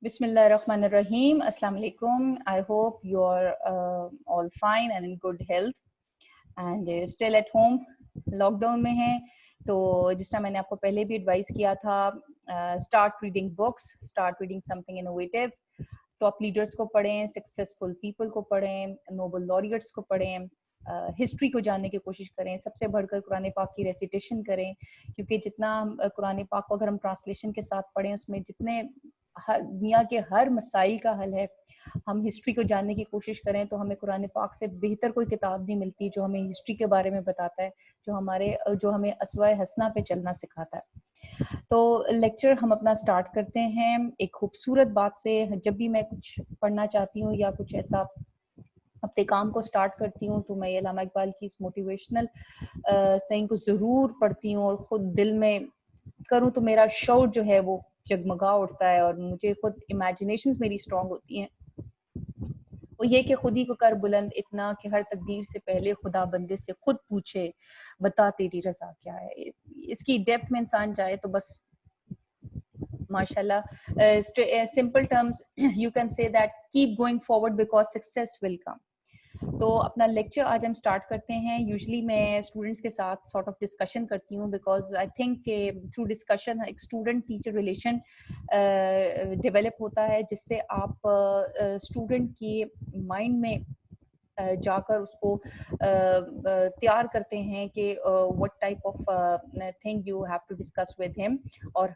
Bismillahirrahmanirrahim. Assalamu alaikum. I hope you're all fine and in good health and still at home. Lockdown में हैं तो जिस तरह मैंने आपको पहले भी एडवाइस किया था, start reading books, start reading something innovative, top leaders को पढ़ें, सक्सेसफुल पीपल को पढ़ें, नोबल लॉरियट्स को पढ़ें, हिस्ट्री को जानने की कोशिश करें, सबसे बढ़कर कुरान पाक की रेसिटेशन करें, क्योंकि जितना कुरान पाक को अगर हम ट्रांसलेशन के साथ पढ़ें उसमें जितने दुनिया के हर मसाइल का हल है, हम हिस्ट्री को जानने की कोशिश करें तो हमें कुरान पाक से बेहतर कोई किताब नहीं मिलती जो हमें हिस्ट्री के बारे में बताता है, जो हमें अस्वाए हसना पे चलना सिखाता है। तो लेक्चर हम अपना स्टार्ट करते हैं एक खूबसूरत बात से। जब भी मैं कुछ पढ़ना चाहती हूँ या कुछ ऐसा अपने काम को स्टार्ट करती हूँ तो मैं ये अल्लामा इकबाल की इस मोटिवेशनल सेइंग को ज़रूर पढ़ती हूँ और ख़ुद दिल में करूँ तो मेरा शौर जो है वो जगमगा उठता है और मुझे खुद इमेजिनेशंस मेरी स्ट्रांग होती हैं। वो ये कि खुद ही को कर बुलंद इतना कि हर तकदीर से पहले खुदा बंदे से खुद पूछे बता तेरी रजा क्या है। इसकी डेप्थ में इंसान जाए तो बस माशाल्लाह, simple terms you can say that keep going forward because success will come. तो अपना लेक्चर आज हम स्टार्ट करते हैं। यूजुअली मैं स्टूडेंट्स के साथ सॉर्ट ऑफ डिस्कशन करती हूँ बिकॉज आई थिंक के थ्रू डिस्कशन एक स्टूडेंट टीचर रिलेशन डेवलप होता है, जिससे आप स्टूडेंट की माइंड में जाकर उसको तैयार करते हैं कि what type of thing you have to discuss with him और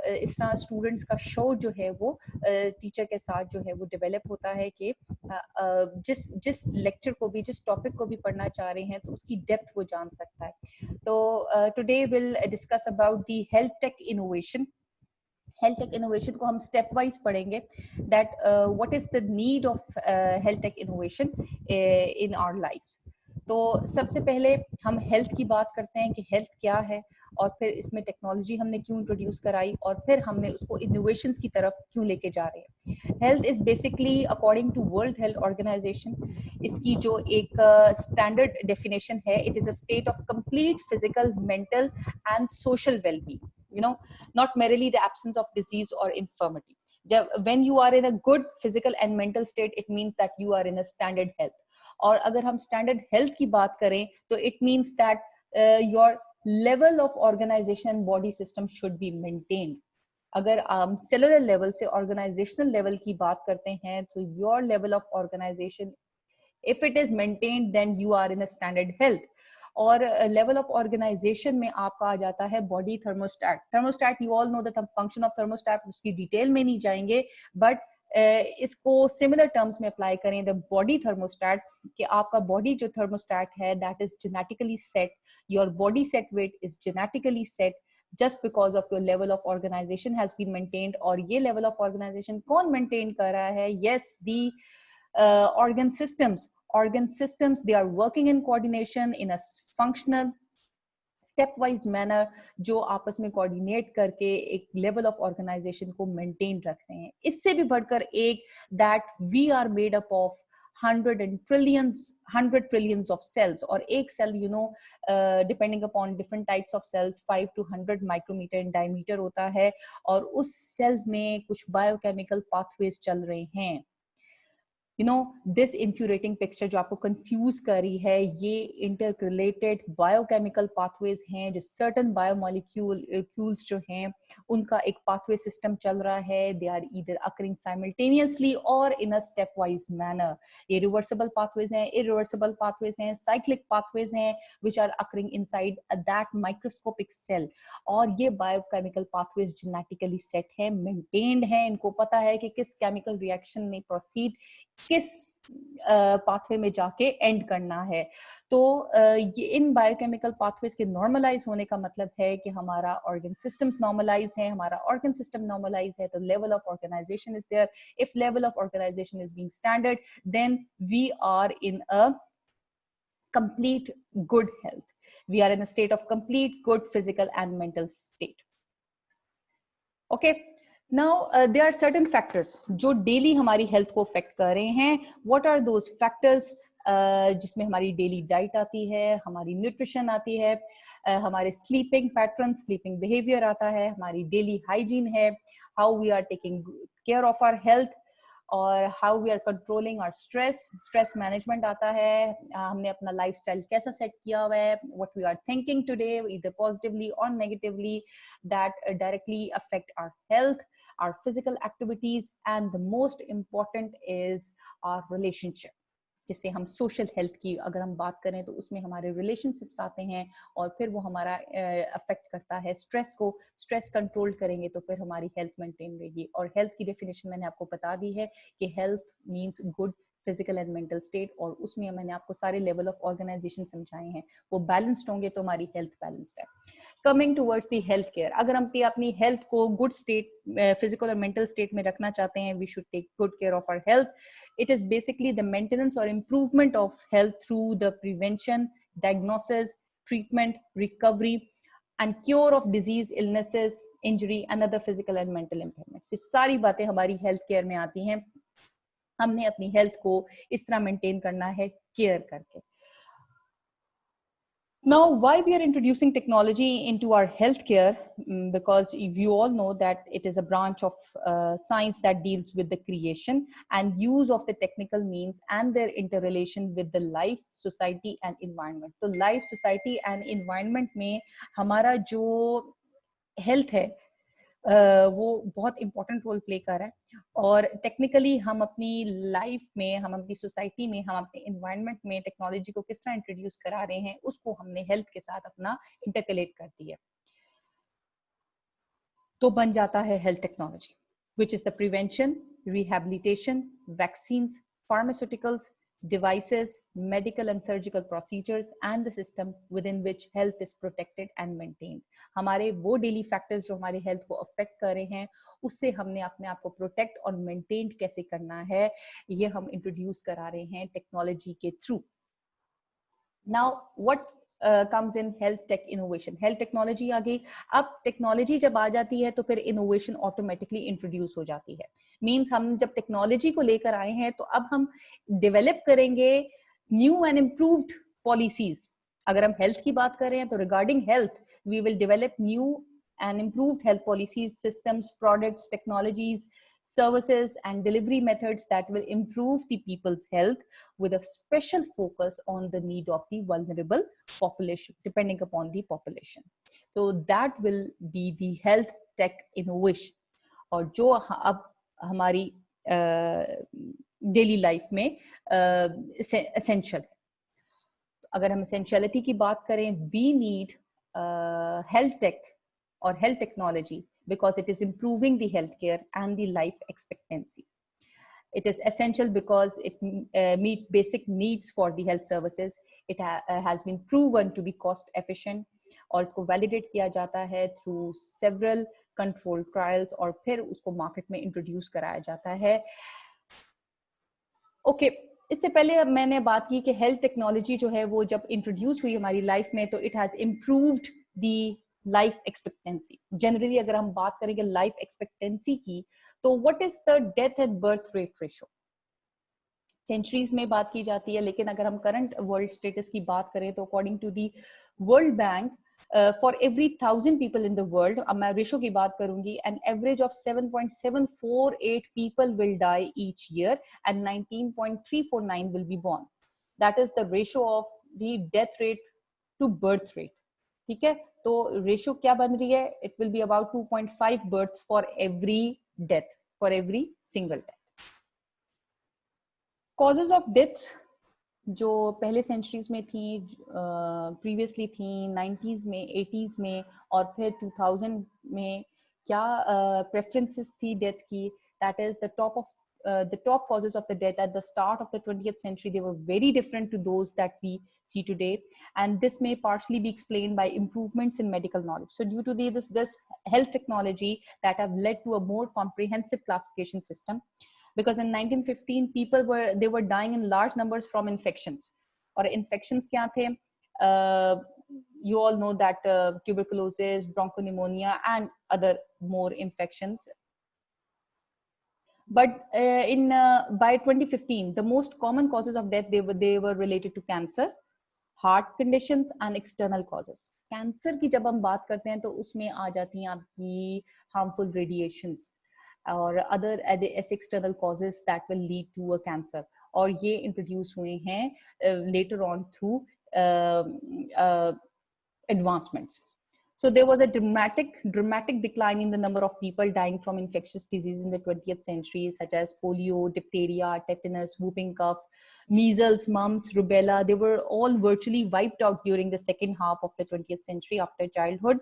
इस तरह स्टूडेंट्स का शौर जो है वो टीचर के साथ जो है वो डेवलप होता है कि जिस लेक्चर को भी, जिस टॉपिक को भी पढ़ना चाह रहे हैं तो उसकी डेप्थ वो जान सकता है। तो today will discuss about the health tech innovation. Health tech innovation को हम स्टेप वाइज पढ़ेंगे, that what is the need of health tech innovation in our life. तो सबसे पहले हम हेल्थ की बात करते हैं कि हेल्थ क्या है और फिर इसमें टेक्नोलॉजी हमने क्यों इंट्रोड्यूस कराई और फिर हमने उसको इनोवेशंस की तरफ क्यों लेके जा रहे हैं। Health is basically according to World Health Organization, इसकी जो एक स्टैंडर्ड डेफिनेशन है, it is a state of complete physical, mental and social wellbeing, you know, not merely the absence of disease or infirmity. When you are in a good physical and mental state, it means that you are in a standard health. और अगर हम standard health की बात करें तो it means that your level of organization and body system should be maintained. अगर हम cellular level से ऑर्गेनाइजेशनल लेवल की बात करते हैं तो your level of organisation, if it is maintained, then you are in a standard health. और level of organisation में आपका आ जाता है body thermostat. Thermostat you all know the function of thermostat, उसकी डिटेल में नहीं जाएंगे, बट इसको सिमिलर टर्म्स में अप्लाई करें द बॉडी थर्मोस्टैट, कि आपका बॉडी जो थर्मोस्टैट है that is genetically set, your body set weight is genetically set just because of your level of organization has been maintained. और ये level of organization कौन maintain कर रहा है? Yes, the organ systems, they are working in coordination in a functional step wise manner, जो आपस में coordinate करके एक लेवल ऑफ ऑर्गेनाइजेशन को मेंटेन रख रहे हैं। इससे भी बढ़कर एक, that we are made up of 100 trillions of cells, और एक cell you know depending upon different types of cells 5 to 100 micrometre in diameter होता है, और उस सेल में कुछ बायोकेमिकल पाथवेज चल रहे हैं। यू नो, दिस इंफ्यूरेटिंग पिक्चर जो आपको कंफ्यूज कर रही है, ये इंटररिलेटेड बायोकेमिकल पाथवेज हैं, जो सर्टन बायोमोलिक्यूल्स जो हैं उनका एक पाथवे सिस्टम चल रहा है। They are either occurring simultaneously और in a step wise manner. ये रिवर्सिबल पाथवेज हैं, इरिवर्सिबल पाथवेज हैं, साइक्लिक पाथवेज हैं, which are occurring inside that microscopic cell. और ये बायोकेमिकल पाथवेज जेनेटिकली सेट है, मेंटेन्ड है, इनको पता है कि किस केमिकल रिएक्शन में प्रोसीड किस पाथवे में जाके एंड करना है। तो ये इन बायोकेमिकल पाथवेज के नॉर्मलाइज होने का मतलब है कि हमारा ऑर्गन सिस्टम्स नॉर्मलाइज है। हमारा ऑर्गन सिस्टम नॉर्मलाइज है तो level of organisation is there. If level of organisation is being standard, then we are in a complete good health. We are in a state of complete good physical and mental state. Okay. Now there are certain factors जो daily हमारी health को affect कर रहे हैं. What are those factors? जिसमें हमारी daily diet आती है, हमारी न्यूट्रिशन आती है, हमारे स्लीपिंग पैटर्न, स्लीपिंग बिहेवियर आता है, हमारी डेली हाइजीन है, how we are taking care of our health, और how we are controlling our stress management आता है, हमने अपना लाइफस्टाइल कैसा सेट किया हुआ है, what we are thinking today either positively और negatively, that directly affect our health, our physical activities, and the most important is our relationship, जिससे हम सोशल हेल्थ की अगर हम बात करें तो उसमें हमारे रिलेशनशिप्स आते हैं, और फिर वो हमारा अफेक्ट करता है स्ट्रेस को। स्ट्रेस कंट्रोल करेंगे तो फिर हमारी हेल्थ मेंटेन रहेगी। और हेल्थ की डेफिनेशन मैंने आपको बता दी है कि health means good physical and mental state, और उसमें मैंने आपको सारे लेवल ऑफ ऑर्गेनाइजेशन समझाए हैं। वो बैलेंस्ड होंगे तो हमारी हेल्थ बैलेंस्ड है। Coming towards the health care, अगर हम अपनी हेल्थ को गुड स्टेट, फिजिकल और मेंटल स्टेट में रखना चाहते हैं, we should take good care of our health. It is basically the maintenance or improvement of health through the prevention, diagnosis, treatment, recovery, and cure of disease, illnesses, injury, and other physical and mental impairments. ये सारी बातें हमारी health care में आती हैं। हमने अपनी health को इस तरह मेंटेन करना है केयर करके। Now, why we are introducing technology into our healthcare? Because you all know that it is a branch of science that deals with the creation and use of the technical means and their interrelation with the life, society, and environment. So, life, society, and environment में हमारा जो health है, वो बहुत important role play कर रहा है। और टेक्निकली हम अपनी लाइफ में, हम अपनी सोसाइटी में, हम अपने एनवायरनमेंट में टेक्नोलॉजी को किस तरह इंट्रोड्यूस करा रहे हैं, उसको हमने हेल्थ के साथ अपना इंटरकलेट कर दिया, तो बन जाता है health technology, which is the prevention, rehabilitation, vaccines, pharmaceuticals, devices, medical and surgical procedures, and the system within which health is protected and maintained. हमारे वो डेली फैक्टर्स जो हमारे हेल्थ को अफेक्ट कर रहे हैं, उससे हमने अपने आप को प्रोटेक्ट और मेंटेन कैसे करना है, ये हम इंट्रोड्यूस करा रहे हैं टेक्नोलॉजी के through. Now, what comes in health tech innovation? Health technology आ गई। अब टेक्नोलॉजी जब आ जाती है तो फिर इनोवेशन ऑटोमेटिकली इंट्रोड्यूस हो जाती है। मीन्स हम जब टेक्नोलॉजी को लेकर आए हैं तो अब हम डेवलप करेंगे न्यू एंड इम्प्रूव्ड पॉलिसीज। अगर हम हेल्थ की बात कर रहे हैं तो regarding health we will develop new and improved health policies, systems, products, technologies, services, and delivery methods that will improve the people's health with a special focus on the need of the vulnerable population, depending upon the population. So that will be the health tech innovation, और जो अब हमारी daily life में essential है। अगर हम essentiality की बात करें, we need health tech or health technology because it is improving the healthcare and the life expectancy. It is essential because it meet basic needs for the health services. It has been proven to be cost efficient, और इसको validate किया जाता है through several controlled trials, और फिर उसको market में introduce कराया जाता है। Okay, इससे पहले मैंने बात की कि हेल्थ टेक्नोलॉजी जो है वो जब इंट्रोड्यूस हुई हमारी लाइफ में तो it has improved the life expectancy. Generally अगर हम बात करेंगे लाइफ एक्सपेक्टेंसी की, तो what is the death and birth rate ratio? Centuries में बात की जाती है, लेकिन अगर हम करंट वर्ल्ड स्टेटस की बात करें तो according to the world bank, for every 1,000 people in the world, अब मैं रेशो की बात करूंगी, an average of 7.748 people will die each year and 19.349 will be born. That is the ratio of the death rate to birth rate. ठीक है, तो ratio क्या बन रही है? It will be about 2.5 births for every death, for every single death. Causes of death जो पहले centuries में थी, प्रीवियसली थी 90s में, 80s में, और फिर 2000 में क्या प्रेफरेंसेस थी डेथ की? That is the top causes of the death at the start of the 20th century, they were very different to those that we see today, and this may partially be explained by improvements in medical knowledge. So due to this health technology that have led to a more comprehensive classification system, because in 1915 people were dying in large numbers from infections. और infections क्या थे? You all know that tuberculosis, bronchopneumonia, and other more infections. But by 2015, the most common causes of death, they were related to cancer, heart conditions and external causes. Cancer की जब हम बात करते हैं तो उसमें आ जाती हैं आपकी harmful radiations और other ऐसे external causes that will lead to a cancer, और ये introduce हुए हैं later on through advancements. So there was a dramatic decline in the number of people dying from infectious disease in the 20th century, such as polio, diphtheria, tetanus, whooping cough, measles, mumps, rubella. They were all virtually wiped out during the second half of the 20th century after childhood.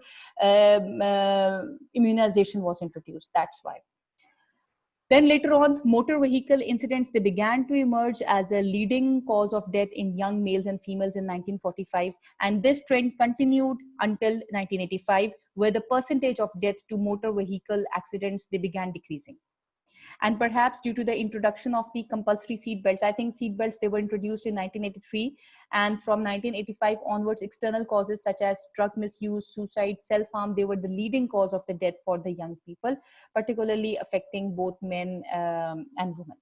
Immunization was introduced. That's why. Then later on, motor vehicle incidents, they began to emerge as a leading cause of death in young males and females in 1945. And this trend continued until 1985, where the percentage of death to motor vehicle accidents, they began decreasing. And perhaps due to the introduction of the compulsory seat belts, I think seat belts, they were introduced in 1983. And from 1985 onwards, external causes such as drug misuse, suicide, self-harm, they were the leading cause of the death for the young people, particularly affecting both men and women.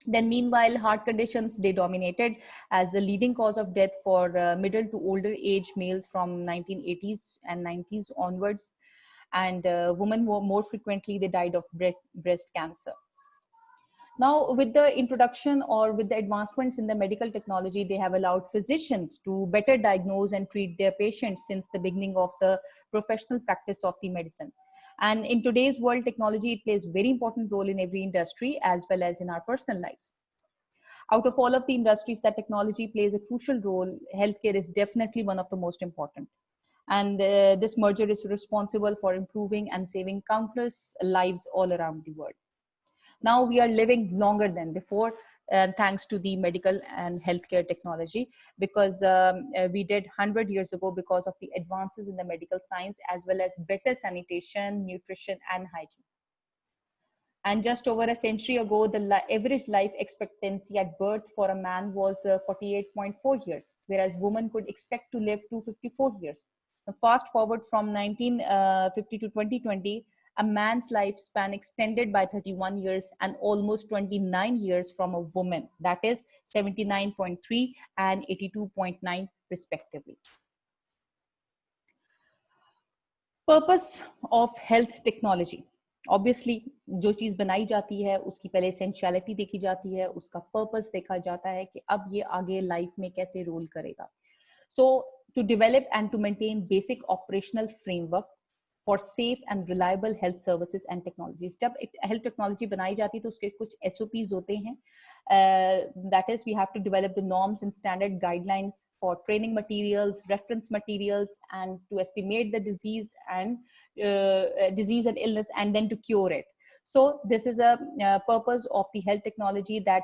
Then meanwhile, heart conditions, they dominated as the leading cause of death for middle to older age males from 1980s and 90s onwards. And women more frequently, they died of breast cancer. Now, with the introduction or with the advancements in the medical technology, they have allowed physicians to better diagnose and treat their patients since the beginning of the professional practice of the medicine. And in today's world, technology, it plays a very important role in every industry as well as in our personal lives. Out of all of the industries that technology plays a crucial role, healthcare is definitely one of the most important. And this merger is responsible for improving and saving countless lives all around the world. Now we are living longer than before, thanks to the medical and healthcare technology, because we did 100 years ago because of the advances in the medical science, as well as better sanitation, nutrition, and hygiene. And just over a century ago, the average life expectancy at birth for a man was 48.4 years, whereas women could expect to live to 54 years. Now, fast forward from 1950 to 2020, a man's lifespan extended by 31 years and almost 29 years from a woman, that is 79.3 and 82.9 respectively. Purpose of health technology. Obviously, जो चीज बनाई जाती है उसकी पहले essentiality देखी जाती है, उसका पर्पस देखा जाता है कि अब ये आगे लाइफ में कैसे रोल करेगा. So to develop and to maintain basic operational framework for safe and reliable health services and technologies. जब health technology बनाई जाती है तो उसके कुछ SOPs होते हैं. That is, we have to develop the norms and standard guidelines for training materials, reference materials, and to estimate the disease and illness, and then to cure it. So this is a purpose of the health technology, that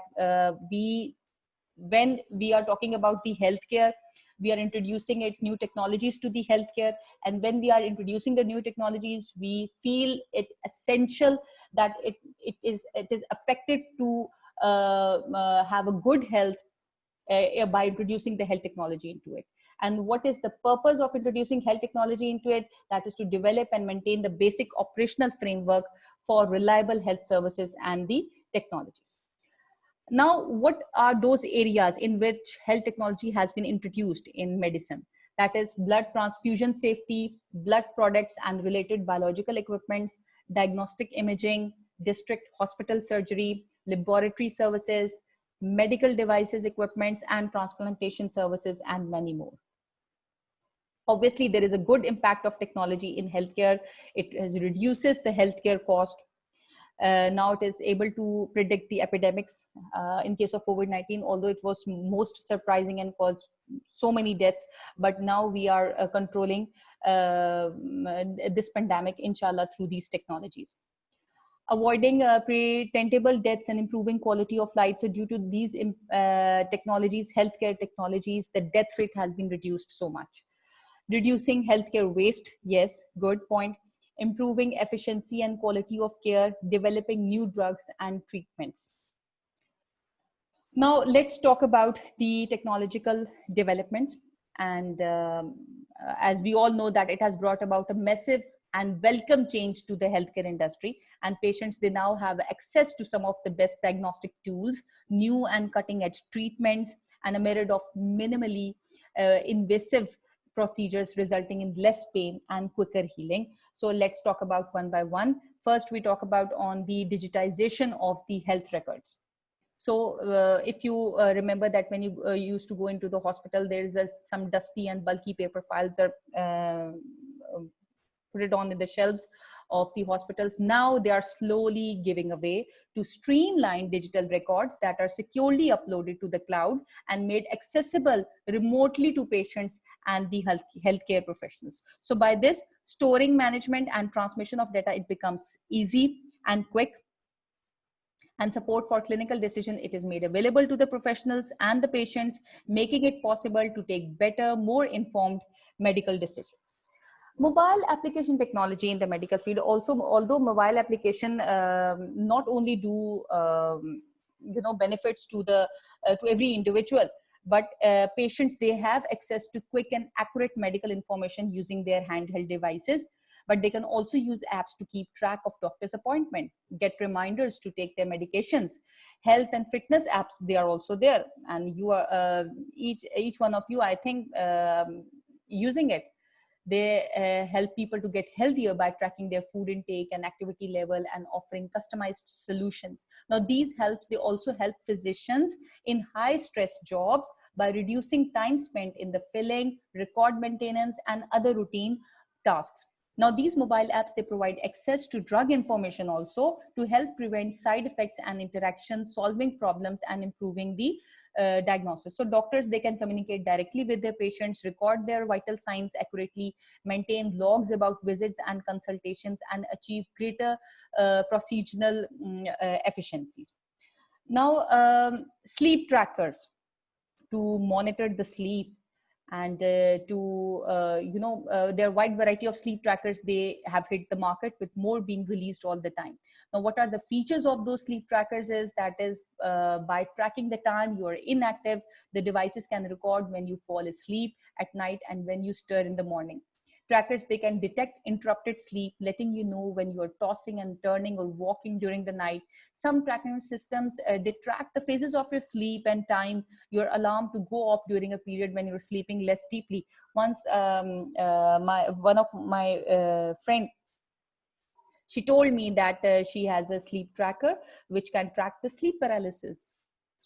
when we are talking about the healthcare, we are introducing new technologies to the healthcare, and when we are introducing the new technologies, we feel it essential that it is affected to have a good health by introducing the health technology into it. And what is the purpose of introducing health technology into it? That is to develop and maintain the basic operational framework for reliable health services and the technologies. Now, what are those areas in which health technology has been introduced in medicine? That is blood transfusion safety, blood products and related biological equipments, diagnostic imaging, district hospital surgery, laboratory services, medical devices, equipments, and transplantation services, and many more. Obviously, there is a good impact of technology in healthcare. It reduces the healthcare cost. Now it is able to predict the epidemics in case of COVID-19, although it was most surprising and caused so many deaths. But now we are controlling this pandemic, inshallah, through these technologies. Avoiding preventable deaths and improving quality of life. So due to these technologies, healthcare technologies, the death rate has been reduced so much. Reducing healthcare waste, yes, good point. Improving efficiency and quality of care, developing new drugs and treatments. Now let's talk about the technological developments. And as we all know that it has brought about a massive and welcome change to the healthcare industry. And patients, they now have access to some of the best diagnostic tools, new and cutting edge treatments, and a myriad of minimally invasive procedures resulting in less pain and quicker healing. So let's talk about one by one. First, we talk about on the digitization of the health records. So if you remember that when you used to go into the hospital, there is some dusty and bulky paper files are put it on in the shelves of the hospitals. Now they are slowly giving away to streamline digital records that are securely uploaded to the cloud and made accessible remotely to patients and the healthcare professionals. So by this, storing, management, and transmission of data, it becomes easy and quick. And support for clinical decision, it is made available to the professionals and the patients, making it possible to take better, more informed medical decisions. Mobile application technology in the medical field also, although mobile application not only do benefits to the to every individual, but patients, they have access to quick and accurate medical information using their handheld devices. But they can also use apps to keep track of doctor's appointment, get reminders to take their medications. Health and fitness apps, they are also there, and you are each one of you, I think, using it. They help people to get healthier by tracking their food intake and activity level and offering customized solutions. Now, these helps, they also help physicians in high stress jobs by reducing time spent in the filling, record maintenance, and other routine tasks. Now, these mobile apps, they provide access to drug information also to help prevent side effects and interactions, solving problems, and improving the diagnosis. So doctors, they can communicate directly with their patients, record their vital signs accurately, maintain logs about visits and consultations, and achieve greater procedural efficiencies. Now, sleep trackers to monitor the sleep, and there are wide variety of sleep trackers, they have hit the market, with more being released all the time. Now, what are the features of those sleep trackers is that is by tracking the time you are inactive, the devices can record when you fall asleep at night and when you stir in the morning. Trackers, they can detect interrupted sleep, letting you know when you are tossing and turning or walking during the night. Some tracking systems, they track the phases of your sleep and time your alarm to go off during a period when you're sleeping less deeply. Once one of my friend, she told me that she has a sleep tracker which can track the sleep paralysis.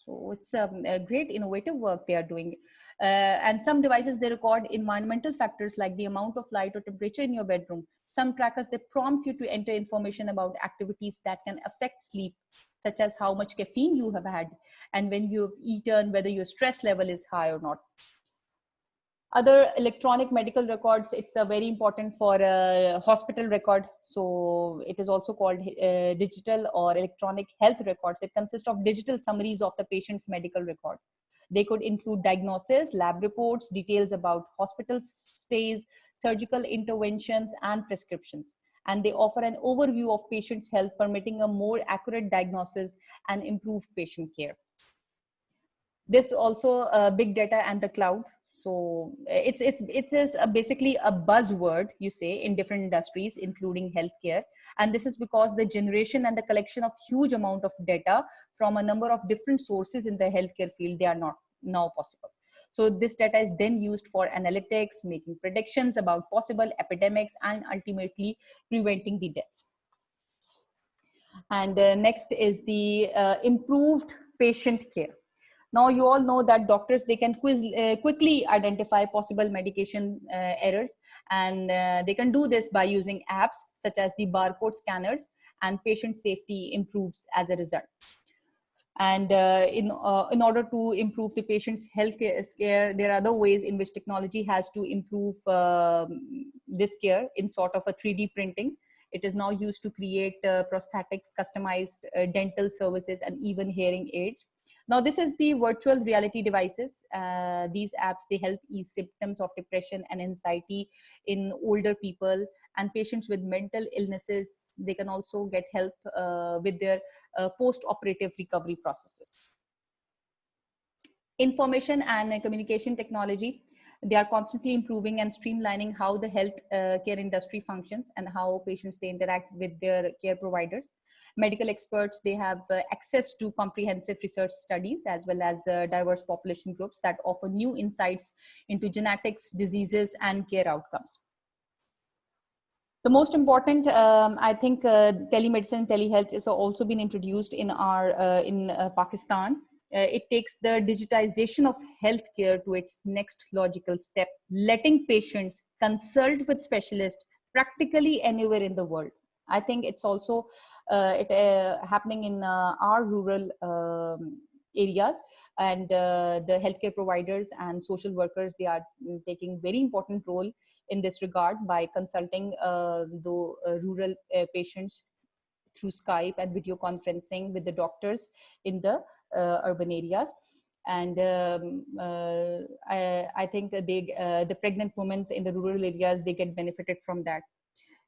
So it's a great innovative work they are doing. And some devices, they record environmental factors like the amount of light or temperature in your bedroom. Some trackers, they prompt you to enter information about activities that can affect sleep, such as how much caffeine you have had and when you've eaten, whether your stress level is high or not. Other electronic medical records, it's a very important for a hospital record. So it is also called digital or electronic health records. It consists of digital summaries of the patient's medical record. They could include diagnosis, lab reports, details about hospital stays, surgical interventions, and prescriptions. And they offer an overview of patient's health, permitting a more accurate diagnosis and improved patient care. This also big data and the cloud. So it's basically a buzzword, you say, in different industries, including healthcare. And this is because the generation and the collection of huge amount of data from a number of different sources in the healthcare field, they are not now possible. So this data is then used for analytics, making predictions about possible epidemics, and ultimately preventing the deaths. And next is the improved patient care. Now, you all know that doctors, they can quickly identify possible medication errors, and they can do this by using apps such as the barcode scanners, and patient safety improves as a result. And in order to improve the patient's health care, there are other ways in which technology has to improve this care in sort of a 3D printing. It is now used to create prosthetics, customized dental services, and even hearing aids. Now, this is the virtual reality devices. These apps, they help ease symptoms of depression and anxiety in older people, and patients with mental illnesses, they can also get help with their post-operative recovery processes. Information and communication technology. They are constantly improving and streamlining how the health care industry functions and how patients they interact with their care providers. Medical experts, they have access to comprehensive research studies as well as diverse population groups that offer new insights into genetics, diseases, and care outcomes. The most important, I think, telemedicine, telehealth is also been introduced in Pakistan. It takes the digitization of healthcare to its next logical step, letting patients consult with specialists practically anywhere in the world. I think it's also happening in our rural areas, and the healthcare providers and social workers, they are taking very important role in this regard by consulting the rural patients through Skype and video conferencing with the doctors in the urban areas. And I think the pregnant women in the rural areas, they get benefited from that.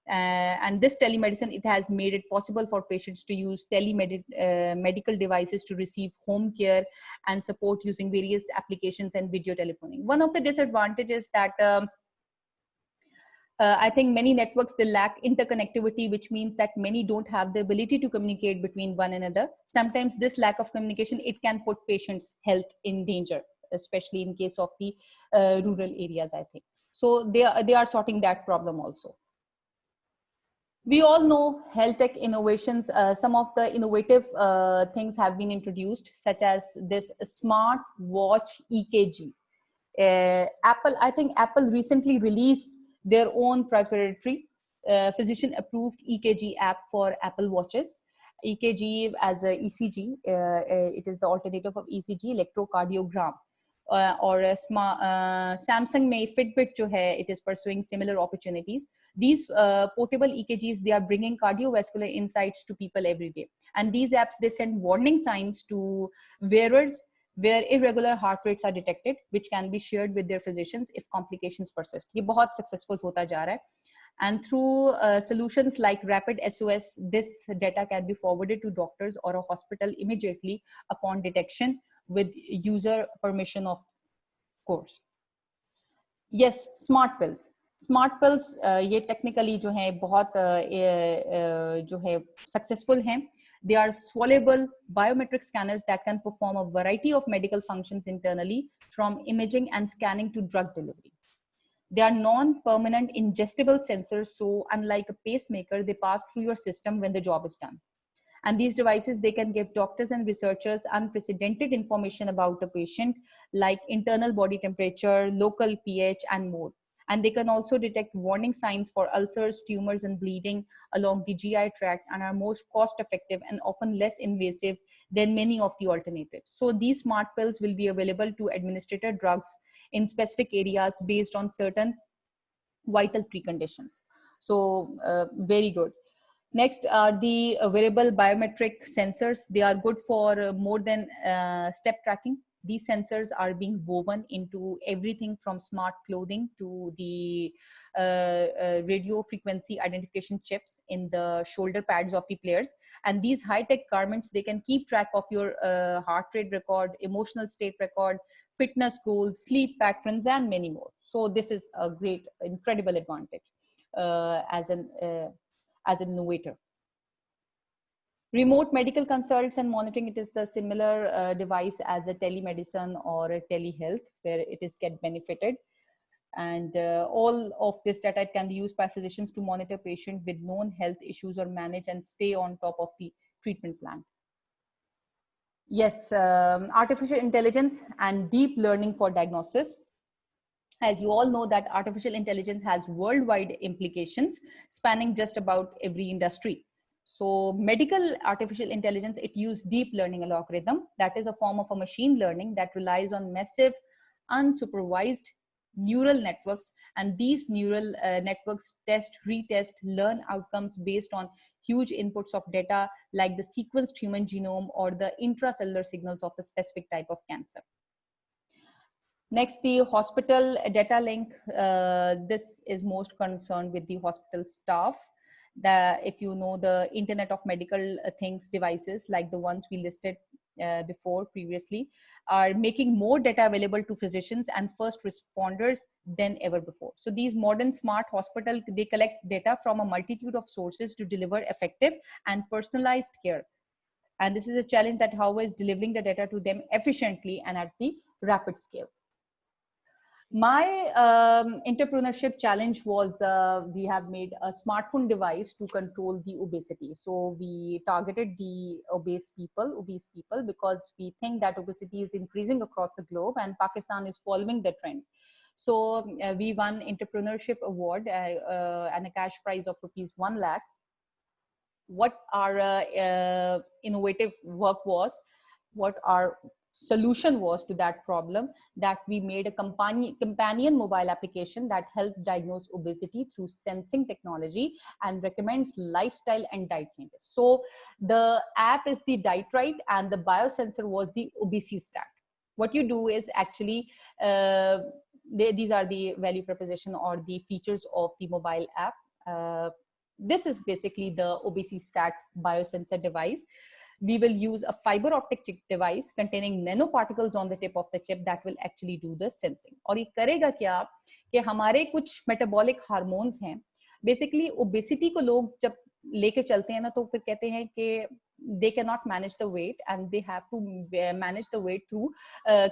And this telemedicine, it has made it possible for patients to use medical devices to receive home care and support using various applications and video telephoning. One of the disadvantages that I think many networks, they lack interconnectivity, which means that many don't have the ability to communicate between one another. Sometimes this lack of communication, it can put patients' health in danger, especially in case of the rural areas, I think. So they are sorting that problem also. We all know health tech innovations. Some of the innovative things have been introduced, such as this smart watch EKG. I think Apple recently released their own proprietary physician-approved EKG app for Apple Watches. EKG as a ECG, it is the alternative of ECG, electrocardiogram. Or a Samsung में Fitbit जो है, it is pursuing similar opportunities. These portable EKGs, they are bringing cardiovascular insights to people every day. And these apps, they send warning signs to wearers where irregular heart rates are detected, which can be shared with their physicians if complications persist. ये बहुत successful होता जा रहा है. And through solutions like Rapid SOS, this data can be forwarded to doctors or a hospital immediately upon detection with user permission, of course. Yes, smart pills. Smart pills ये technically जो है बहुत जो है successful हैं. They are swallowable biometric scanners that can perform a variety of medical functions internally, from imaging and scanning to drug delivery. They are non-permanent ingestible sensors, so unlike a pacemaker, they pass through your system when the job is done. And these devices, they can give doctors and researchers unprecedented information about a patient, like internal body temperature, local pH, and more. And they can also detect warning signs for ulcers, tumors, and bleeding along the GI tract, and are most cost-effective and often less invasive than many of the alternatives. So these smart pills will be available to administer drugs in specific areas based on certain vital preconditions. So very good. Next are the wearable biometric sensors. They are good for more than step tracking. These sensors are being woven into everything from smart clothing to the radio frequency identification chips in the shoulder pads of the players. And these high-tech garments, they can keep track of your heart rate record, emotional state record, fitness goals, sleep patterns, and many more. So this is a great, incredible advantage as an innovator. Remote medical consults and monitoring, it is the similar device as a telemedicine or a telehealth, where it is get benefited. And all of this data can be used by physicians to monitor patients with known health issues or manage and stay on top of the treatment plan. Yes, artificial intelligence and deep learning for diagnosis. As you all know that artificial intelligence has worldwide implications spanning just about every industry. So medical artificial intelligence, it uses deep learning algorithm. That is a form of a machine learning that relies on massive unsupervised neural networks. And these neural networks test, retest, learn outcomes based on huge inputs of data like the sequenced human genome or the intracellular signals of a specific type of cancer. Next, the hospital data link. This is most concerned with the hospital staff. If you know the Internet of Medical Things devices, like the ones we listed before previously, are making more data available to physicians and first responders than ever before. So these modern smart hospitals, they collect data from a multitude of sources to deliver effective and personalized care. And this is a challenge that how is delivering the data to them efficiently and at the rapid scale. My entrepreneurship challenge was we have made a smartphone device to control the obesity. So we targeted the obese people because we think that obesity is increasing across the globe and Pakistan is following the trend. So we won entrepreneurship award and a cash prize of ₹1 lakh. What our innovative work was, what our solution was to that problem, that we made a companion mobile application that helped diagnose obesity through sensing technology and recommends lifestyle and diet changes. So the app is the Diet-Right and the biosensor was the obesity stat. What you do is actually these are the value proposition or the features of the mobile app. This is basically the obesity stat biosensor device. We will use a fiber optic chip device containing nanoparticles on the tip of the chip that will actually do the sensing. और ये करेगा क्या कि हमारे कुछ metabolic hormones हैं. Basically obesity को लोग जब लेके चलते हैं ना तो फिर कहते हैं कि they cannot manage the weight and they have to manage the weight through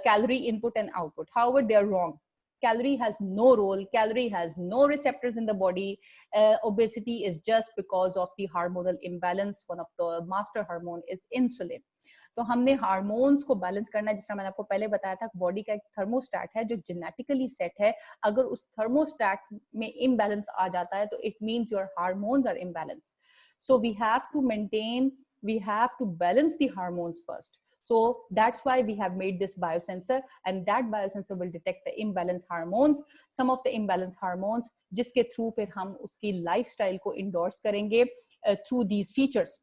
calorie input and output. However, they are wrong. Calorie has no role. Calorie has no receptors in the body. Obesity is just because of the hormonal imbalance. One of the master hormone is insulin. तो हमने hormones को balance करना है, जिस तरह मैंने आपको पहले बताया था, बॉडी का एक थर्मोस्टैट है जो जेनेटिकली सेट है. अगर उस थर्मोस्टैट में इम्बैलेंस आ जाता है तो it means your hormones are imbalance. So we have to balance the hormones first. So that's why we have made this biosensor, and that biosensor will detect the imbalanced hormones, some of the imbalanced hormones, जिसके through फिर हम उसकी lifestyle को endorse करेंगे through these features.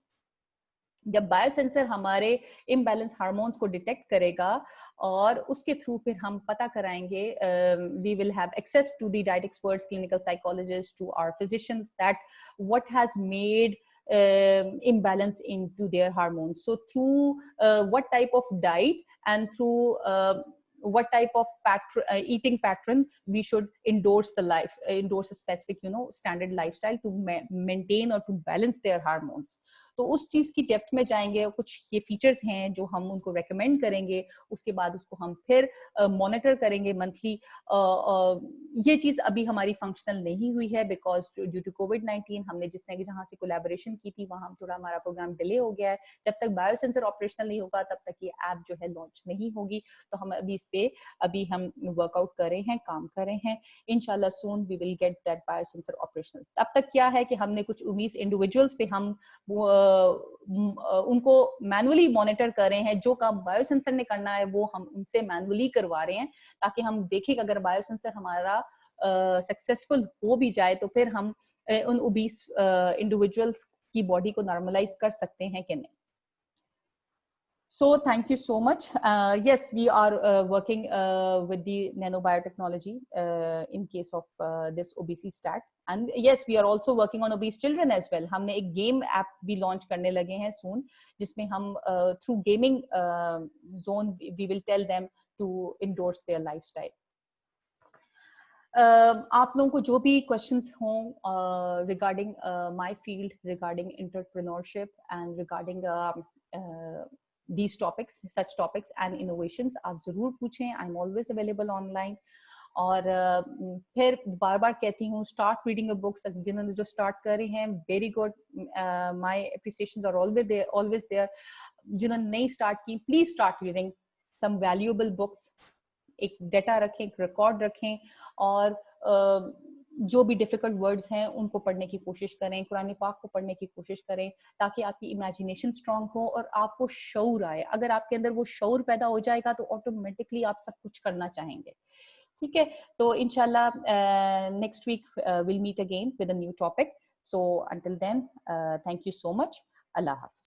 जब biosensor हमारे imbalance hormones को detect करेगा और उसके थ्रू फिर हम पता कराएंगे, we will have access to the diet experts, clinical psychologist, to our physicians, that what has made imbalance into their hormones. So through what type of diet and through what type of eating pattern we should endorse a specific standard lifestyle to maintain or to balance their hormones. तो उस चीज की depth में जाएंगे. कुछ ये features हैं जो हम उनको रेकमेंड करेंगे, उसके बाद उसको हम फिर मॉनिटर करेंगे मंथली. ये चीज अभी हमारी फंक्शनल नहीं हुई है बिकॉज ड्यू टू कोविड-19 हमने जिससे जहां से कोलैबोरेशन की थी वहां थोड़ा हमारा प्रोग्राम डिले हो गया है. जब तक बायोसेंसर ऑपरेशनल नहीं होगा तब तक ये ऐप जो है लॉन्च नहीं होगी. तो हम अभी इस पे हम वर्कआउट कर रहे हैं, काम कर रहे हैं. इंशाल्लाह soon we will get that biosensor operational. तब तक क्या है कि हमने कुछ 19 इंडिविजुअल्स पे हम उनको मैनुअली मॉनिटर कर रहे हैं. जो काम बायोसेंसर ने करना है वो हम उनसे मैनुअली करवा रहे हैं ताकि हम देखें कि अगर बायोसेंसर हमारा सक्सेसफुल हो भी जाए तो फिर हम उन ओबीस इंडिविजुअल्स की बॉडी को नॉर्मलाइज कर सकते हैं कि नहीं. So thank you so much. Yes, we are working with the nanobiotechnology in case of this obesity stat. And yes, we are also working on obese children as well. हमने एक game app भी launch करने लगे हैं soon, जिसमें हम through gaming zone we will tell them to endorse their lifestyle. आप लोगों को जो भी questions हों regarding my field, regarding entrepreneurship and regarding these topics, such topics and innovations, आप जरूर पूछें. I'm always available online. और फिर बार बार कहती हूँ, start reading a books. जिन्होंने जो start कर रहे हैं, very good. My appreciations are always there. जिन्होंने नहीं start की, please start reading some valuable books. एक डेटा रखें, एक रिकॉर्ड रखें और जो भी डिफिकल्ट वर्ड्स हैं उनको पढ़ने की कोशिश करें. कुरान पाक को पढ़ने की कोशिश करें ताकि आपकी इमेजिनेशन स्ट्रांग हो और आपको शऊर आए. अगर आपके अंदर वो शऊर पैदा हो जाएगा तो ऑटोमेटिकली आप सब कुछ करना चाहेंगे. ठीक है, तो इंशाल्लाह next week will meet again with a new topic. So until then, thank you so much. अल्लाह हाफिज.